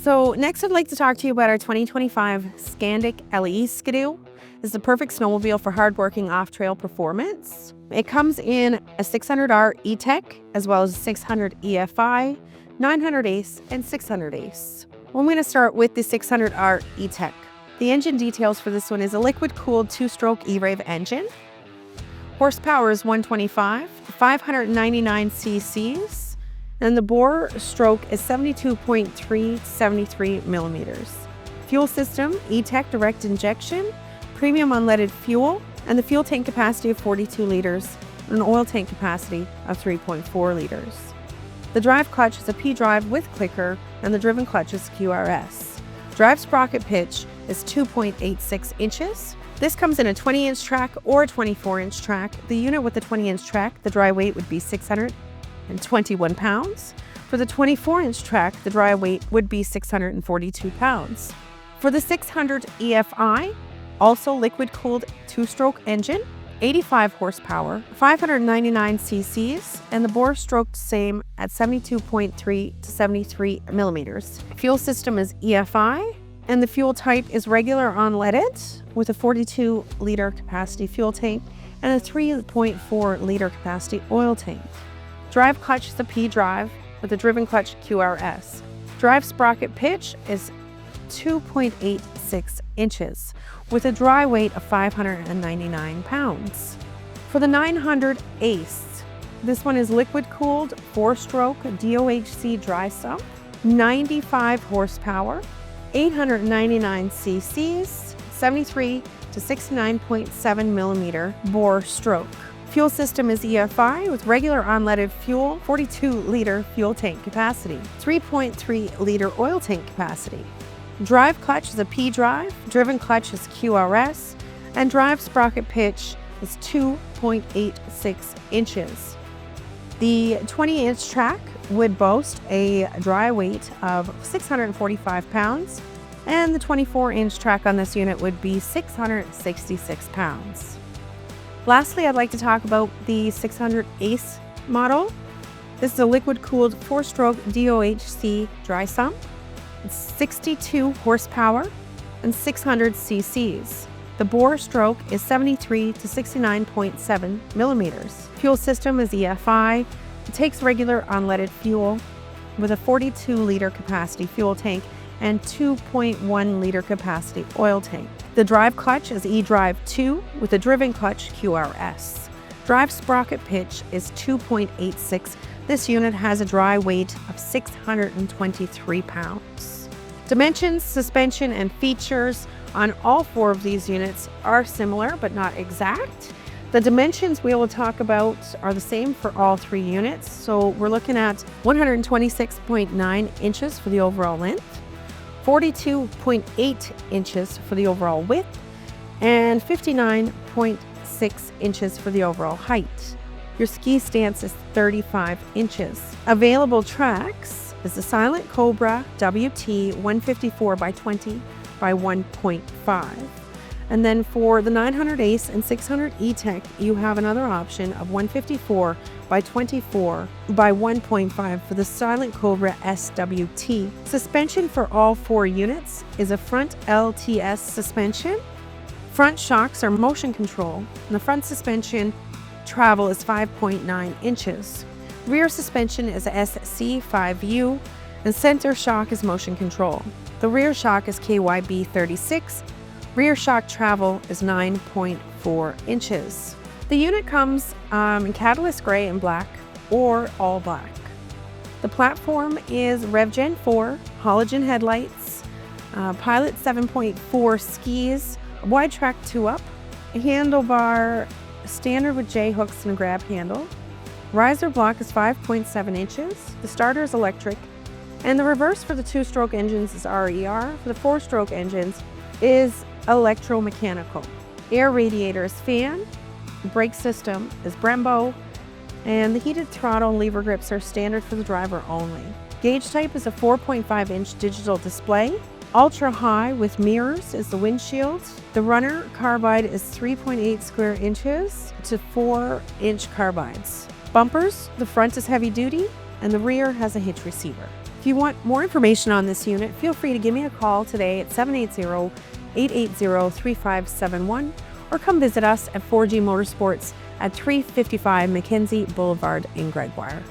So next I'd like to talk to you about our 2025 Skandic LE Ski-Doo. This is the perfect snowmobile for hardworking off-trail performance. It comes in a 600R E-TEC as well as a 600 EFI, 900 ACE, and 600 ACE. Well, I'm going to start with the 600R E-TEC. The engine details for this one is a liquid-cooled 2-stroke E-Rave engine. Horsepower is 125, 599 cc's. And the bore stroke is 72.3 to 73 millimeters. Fuel system, E-TEC direct injection, premium unleaded fuel, and the fuel tank capacity of 42 liters, and an oil tank capacity of 3.4 liters. The drive clutch is a P-drive with clicker, and the driven clutch is QRS. Drive sprocket pitch is 2.86 inches. This comes in a 20-inch track or a 24-inch track. The unit with the 20-inch track, the dry weight would be 621 pounds. For the 24-inch track, the dry weight would be 642 pounds. For the 600 EFI, also liquid-cooled 2-stroke engine, 85 horsepower, 599 cc's, and the bore stroke same at 72.3 to 73 millimeters. Fuel system is EFI, and the fuel type is regular unleaded with a 42-liter capacity fuel tank and a 3.4-liter capacity oil tank. Drive clutch is a P-drive with a driven clutch QRS. Drive sprocket pitch is 2.86 inches with a dry weight of 599 pounds. For the 900 ACE, this one is liquid-cooled 4-stroke DOHC dry sump, 95 horsepower, 899 cc's, 73 to 69.7 millimeter bore stroke. Fuel system is EFI with regular unleaded fuel, 42-liter fuel tank capacity, 3.3-liter oil tank capacity. Drive clutch is a P-drive, driven clutch is QRS, and drive sprocket pitch is 2.86 inches. The 20-inch track would boast a dry weight of 645 pounds, and the 24-inch track on this unit would be 666 pounds. Lastly, I'd like to talk about the 600 ACE model. This is a liquid-cooled 4-stroke DOHC dry sump. It's 62 horsepower and 600 cc's. The bore stroke is 73 to 69.7 millimeters. Fuel system is EFI. It takes regular unleaded fuel with a 42-liter capacity fuel tank and 2.1-liter capacity oil tank. The drive clutch is E-Drive 2 with a driven clutch QRS. Drive sprocket pitch is 2.86. This unit has a dry weight of 623 pounds. Dimensions, suspension, and features on all 4 of these units are similar but not exact. The dimensions we will talk about are the same for all 3 units. So we're looking at 126.9 inches for the overall length, 42.8 inches for the overall width, and 59.6 inches for the overall height. Your ski stance is 35 inches. Available tracks is the Silent Cobra WT 154 by 20 by 1.5. And then for the 900 ACE and 600 E-TEC, you have another option of 154 by 24 by 1.5 for the Silent Cobra SWT. Suspension for all 4 units is a front LTS suspension. Front shocks are motion control, and the front suspension travel is 5.9 inches. Rear suspension is a SC5U, and center shock is motion control. The rear shock is KYB 36. Rear shock travel is 9.4 inches. The unit comes in Catalyst Gray and Black or all black. The platform is RevGen 4, halogen headlights, Pilot 7.4 skis, wide track 2-up, handlebar standard with J-hooks and a grab handle. Riser block is 5.7 inches. The starter is electric, and the reverse for the 2-stroke engines is RER. For the 4-stroke engines is electromechanical. Air radiator is fan. Brake system is Brembo, and the heated throttle and lever grips are standard for the driver only. Gauge type is a 4.5-inch digital display. Ultra high with mirrors is the windshield. The runner carbide is 3.8 square inches to 4-inch carbides. Bumpers, the front is heavy duty and the rear has a hitch receiver. If you want more information on this unit, feel free to give me a call today at 780-880-3571 or come visit us at 4G Motorsports at 355 MacKenzie Boulevard in Gregoire.